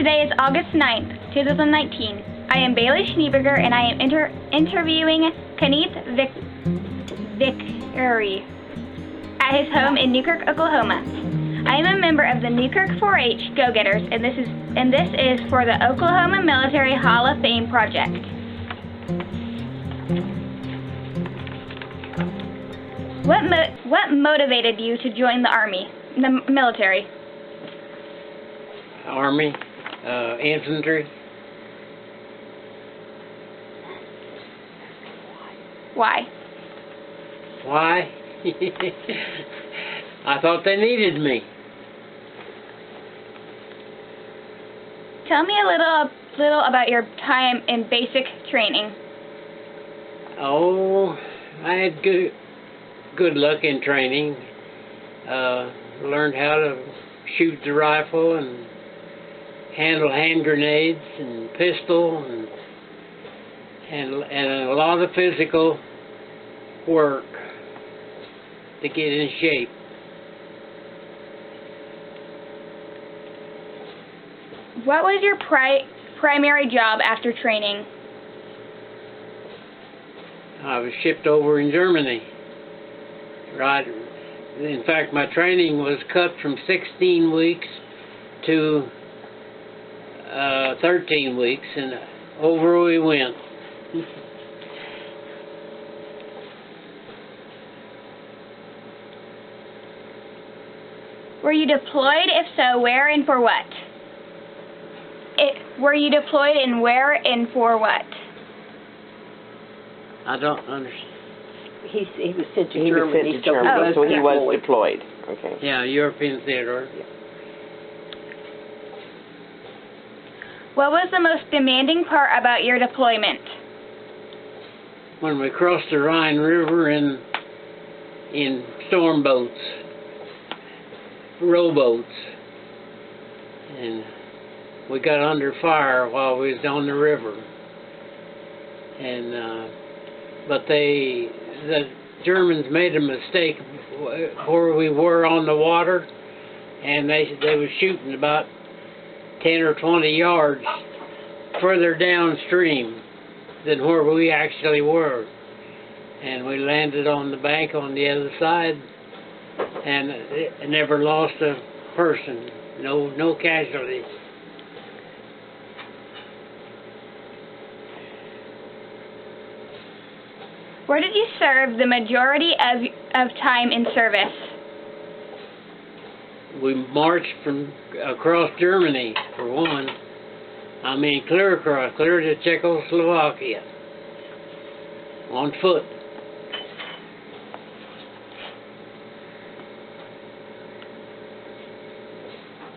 Today is August 9th, 2019. I am Bailey Schneeberger, and I am interviewing Kenneth Vickery at his home in Newkirk, Oklahoma. I am a member of the Newkirk 4-H Go-Getters, and this is for the Oklahoma Military Hall of Fame project. What motivated you to join the military? Army, infantry. Why? Why? I thought they needed me. Tell me a little about your time in basic training. Oh, I had good luck in training. Learned how to shoot the rifle and handle hand grenades and pistol and a lot of physical work to get in shape. What was your primary job after training? I was shipped over in Germany. Right. In fact, my training was cut from 16 weeks to 13 weeks, and over we went. Were you deployed? If so, where and for what? Were you deployed, and where and for what? I don't understand. He was sent to Germany, so he was deployed. Okay. Yeah, European theater. Yeah. What was the most demanding part about your deployment? When we crossed the Rhine River in storm boats, rowboats, and we got under fire while we was on the river. And but the Germans made a mistake where we were on the water, and they were shooting about 10 or 20 yards further downstream than where we actually were. And we landed on the bank on the other side and never lost a person, no casualties. Where did you serve the majority of time in service? We marched from across Germany, for one. I mean, clear across, clear to Czechoslovakia, on foot.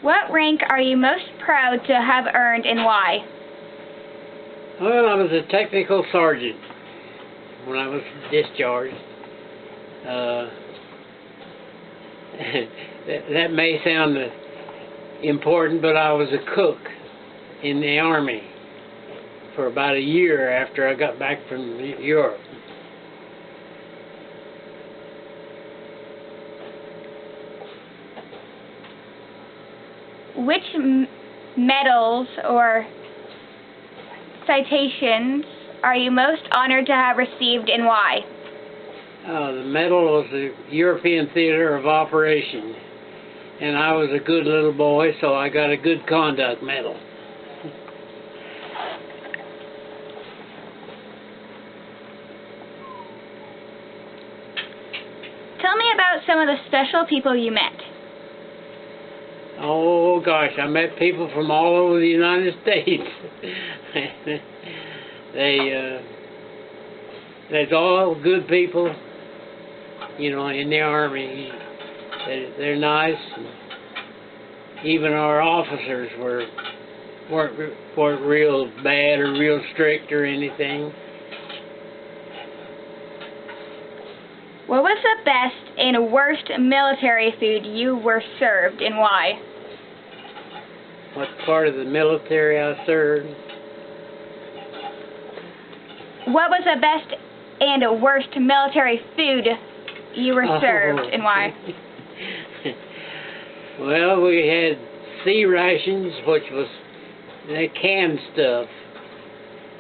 What rank are you most proud to have earned, and why? Well, I was a technical sergeant when I was discharged. That may sound important, but I was a cook in the Army for about a year after I got back from Europe. Which medals or citations are you most honored to have received, and why? The medal was the European Theater of Operation, and I was a good little boy, so I got a good conduct medal. Tell me about some of the special people you met. Oh gosh, I met people from all over the United States. There's all good people, you know, in the Army. They're nice. Even our officers weren't real bad or real strict or anything. What was the best and worst military food you were served, and why? What part of the military I served? What was the best and worst military food you were served, and why? Well, we had sea rations, which was that canned stuff.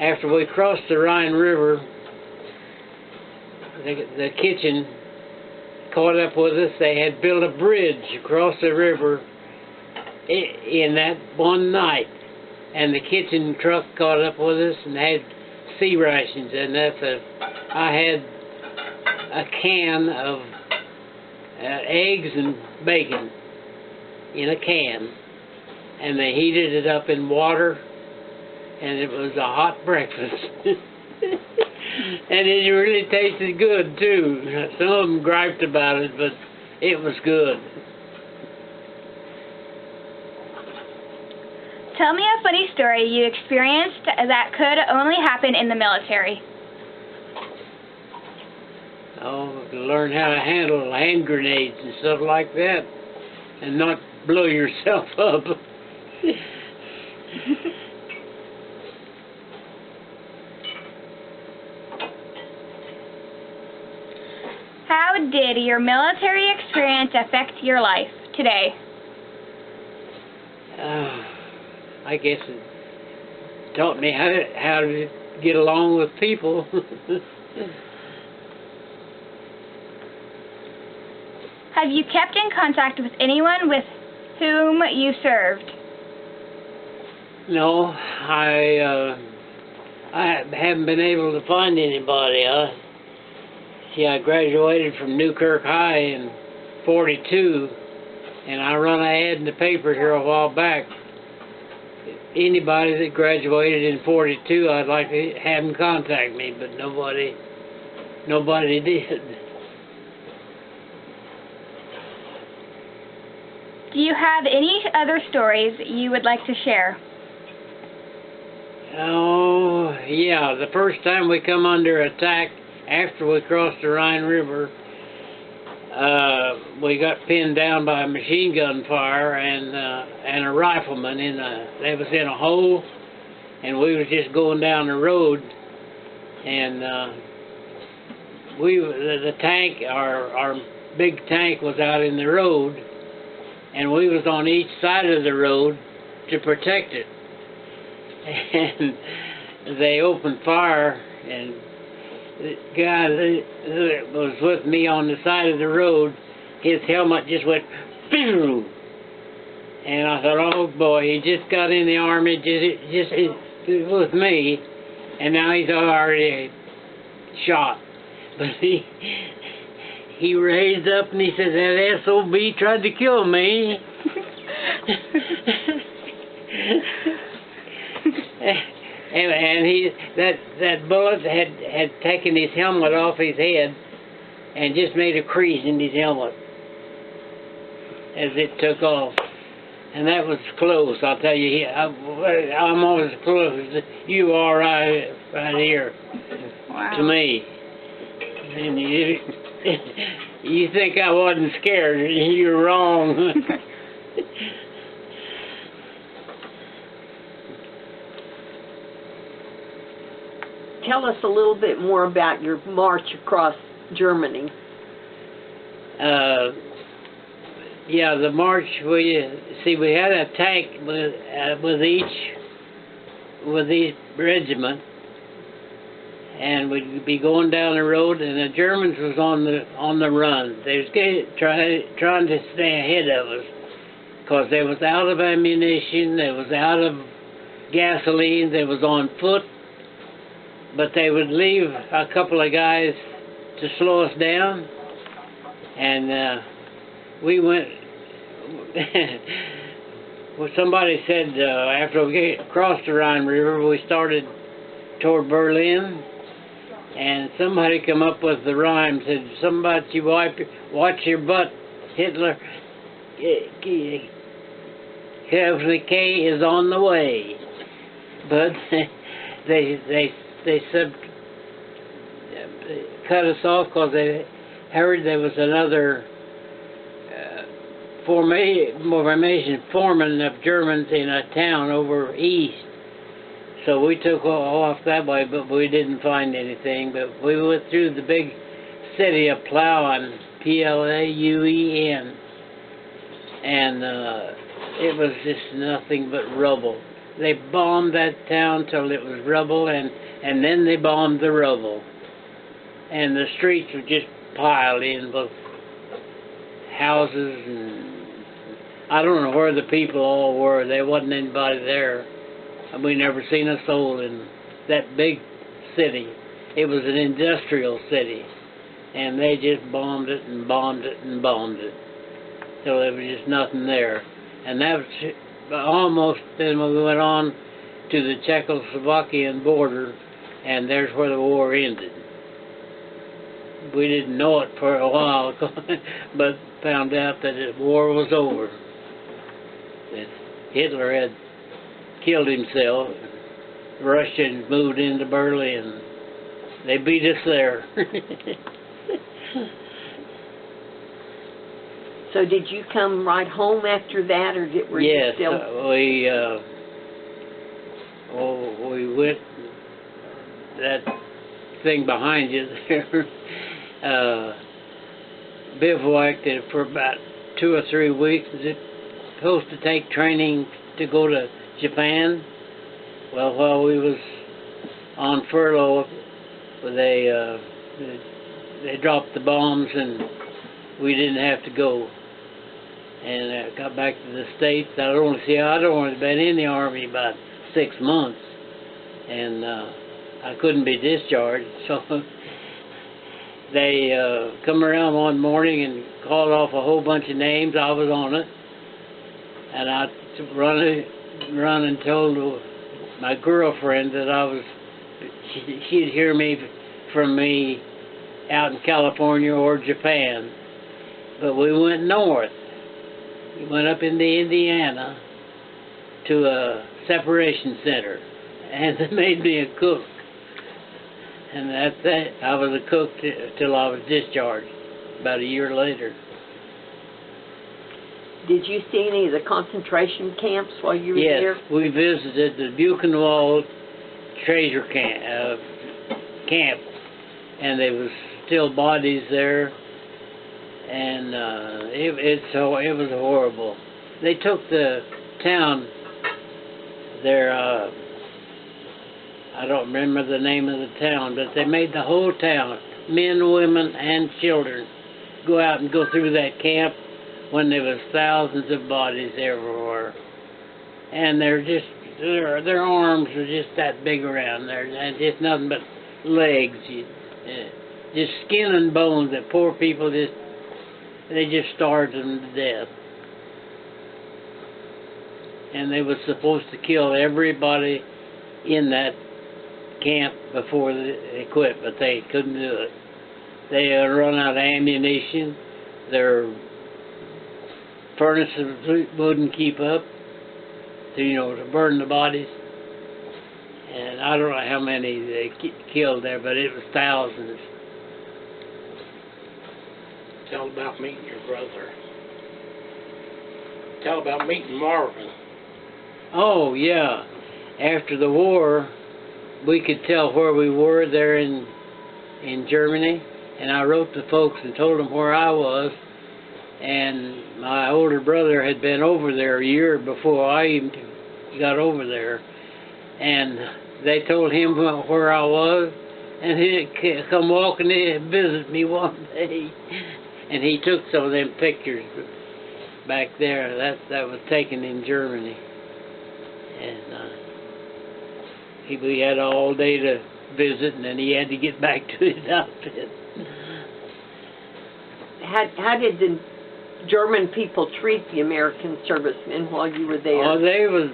After we crossed the Rhine River, the kitchen caught up with us. They had built a bridge across the river in that one night, and the kitchen truck caught up with us and had sea rations, and I had a can of eggs and bacon in a can, and they heated it up in water, and it was a hot breakfast. And it really tasted good too. Some of them griped about it, but it was good. Tell me a funny story you experienced that could only happen in the military. Oh, to learn how to handle hand grenades and stuff like that, and not blow yourself up. How did your military experience affect your life today? I guess it taught me how to get along with people. Have you kept in contact with anyone with whom you served? No, I haven't been able to find anybody. See, I graduated from Newkirk High in '42, and I run an ad in the paper here a while back. Anybody that graduated in '42, I'd like to have them contact me, but nobody did. Do you have any other stories you would like to share? Oh, yeah. The first time we come under attack after we crossed the Rhine River, we got pinned down by a machine gun fire and a rifleman they was in a hole, and we was just going down the road, and the tank, our big tank was out in the road, and we was on each side of the road to protect it. And they opened fire, and the guy that was with me on the side of the road, his helmet just went boom. And I thought, oh boy, he just got in the army just with me, and now he's already shot. But he raised up and he said, that SOB tried to kill me. And that bullet had taken his helmet off his head and just made a crease in his helmet as it took off. And that was close, I'll tell you. I'm always close. You are right here. Wow. To me. And you think I wasn't scared. You're wrong. Tell us a little bit more about your march across Germany. Yeah, the march, we had a tank with each regiment, and we'd be going down the road, and the Germans was on the run. They was trying to stay ahead of us, because they was out of ammunition, they was out of gasoline, they was on foot, but they would leave a couple of guys to slow us down, and we went. Well, somebody said after we crossed the Rhine River, we started toward Berlin, and somebody come up with the rhyme, said, somebody watch your butt, Hitler, KFK is on the way. But they cut us off because they heard there was another formation foreman of Germans in a town over east. So we took off that way, but we didn't find anything. But we went through the big city of Plauen, Plauen, and it was just nothing but rubble. They bombed that town till it was rubble, and then they bombed the rubble. And the streets were just piled in with houses, and I don't know where the people all were. There wasn't anybody there. And we never seen a soul in that big city. It was an industrial city, and they just bombed it and bombed it and bombed it till there was just nothing there. And that was almost then when we went on to the Czechoslovakian border, and there's where the war ended. We didn't know it for a while, but found out that the war was over. That Hitler had killed himself. Russians moved into Berlin. They beat us there. So did you come right home after that, or were you Yes, still? We went that thing behind you there. Bivouacked it for about 2 or 3 weeks. Is it supposed to take training to go to Japan? Well, while we was on furlough, they dropped the bombs and we didn't have to go. And got back to the States. I'd only been in the Army about 6 months, and I couldn't be discharged. So they come around one morning and called off a whole bunch of names. I was on it, and I run and told my girlfriend that she'd hear from me out in California or Japan. But we went north. We went up into Indiana to a separation center, and they made me a cook. And that's it. I was a cook till I was discharged about a year later. Did you see any of the concentration camps while you were there? Yes, we visited the Buchenwald treasure camp, and there was still bodies there, and it was horrible. They took the town there. I don't remember the name of the town, but they made the whole town, men, women, and children, go out and go through that camp when there was thousands of bodies everywhere. And their arms were just that big around there, and just nothing but legs, just skin and bones. That poor people they just starved them to death. And they were supposed to kill everybody in that camp before they quit, but they couldn't do it. They had run out of ammunition. Their furnaces wouldn't keep up to burn the bodies. And I don't know how many they killed there, but it was thousands. Tell about meeting your brother. Tell about meeting Marvin. Oh, yeah. After the war, we could tell where we were there in Germany, and I wrote to folks and told them where I was, and my older brother had been over there a year before I even got over there, and they told him where I was, and he'd come walking in and visit me one day, and he took some of them pictures back there that was taken in Germany, and we had all day to visit, and then he had to get back to his outfit. How did the German people treat the American servicemen while you were there? Oh, they was,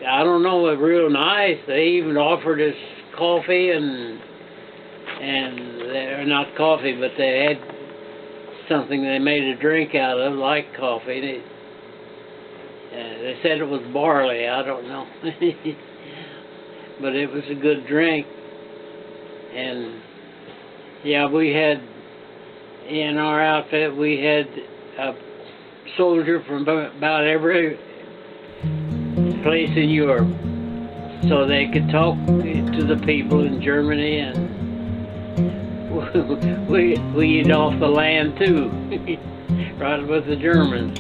I don't know, were real nice. They even offered us coffee and they're not coffee, but they had something they made a drink out of, like coffee. They said it was barley. I don't know. But it was a good drink. And yeah, we had, in our outfit, we had a soldier from about every place in Europe, so they could talk to the people in Germany, and we eat off the land too, right with the Germans.